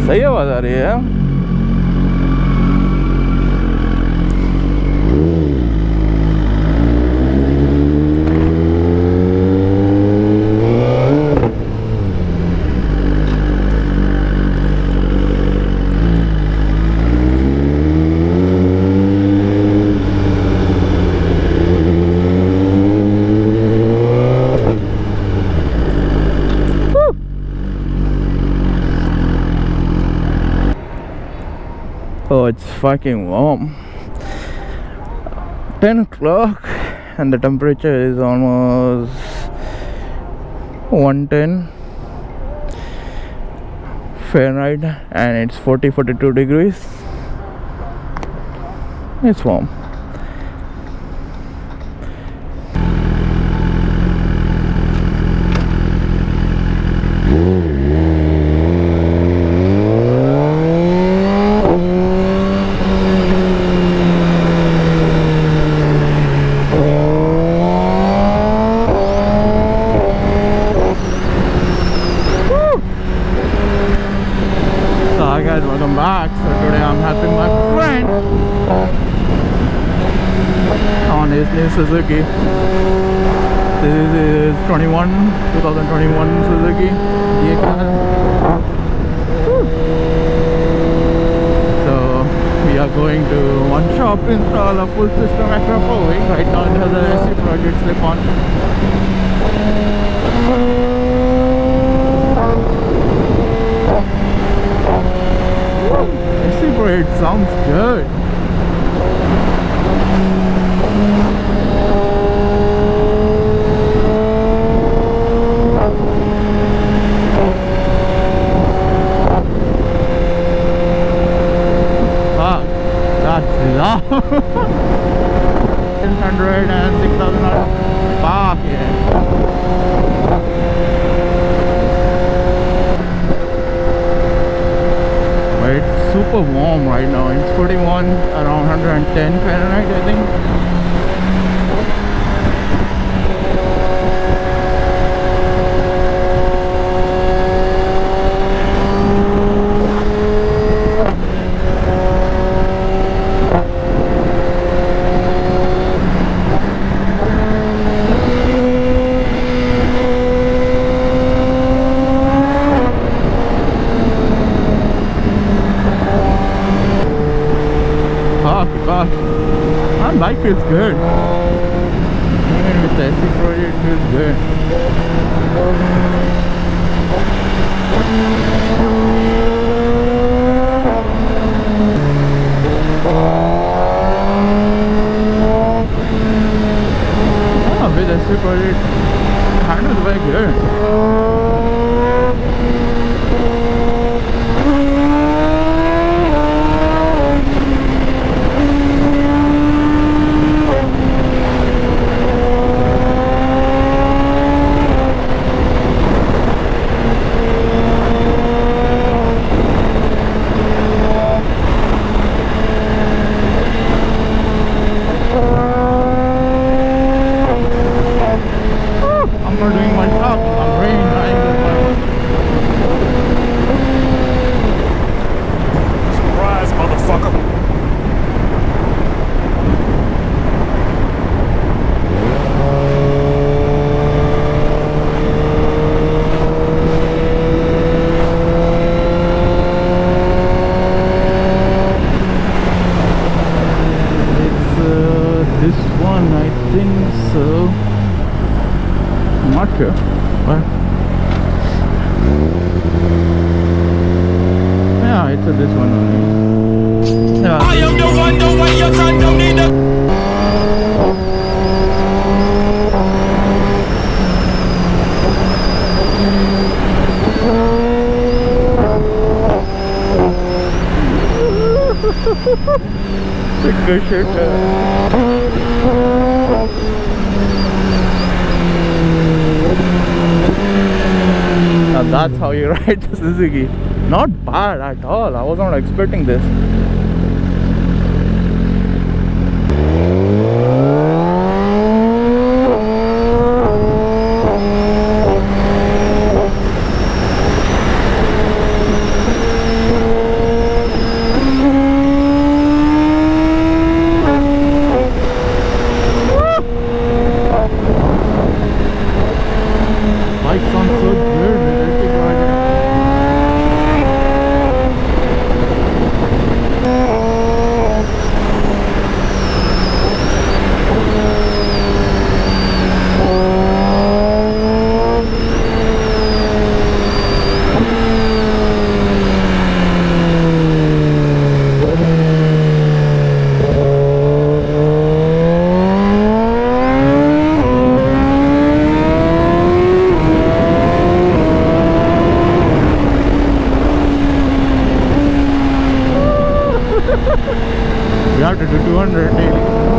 सही आवाज आ रही है। Oh, it's fucking warm. 10 o'clock and the temperature is almost 110 Fahrenheit and it's 42 degrees. It's warm. Welcome back. So today I'm helping my friend on his new Suzuki. This is 2021 Suzuki GSXR. So we are going to one shop to install a full system Akrapovic. Right now it has a SC project slip-on. It sounds good. Wow, that's loud. 600 and 6,000 fuck yeah. It's super warm right now. It's 41, around 110 Fahrenheit, I think. My bike feels good. Even with the SC project, it feels good. With SC project, handles very good. Sure. What? Yeah, it's this one only. Yeah. I am the one, the way your son don't need to. Good shit. Now that's how you ride the Suzuki. Not bad at all. I was not expecting this. daily.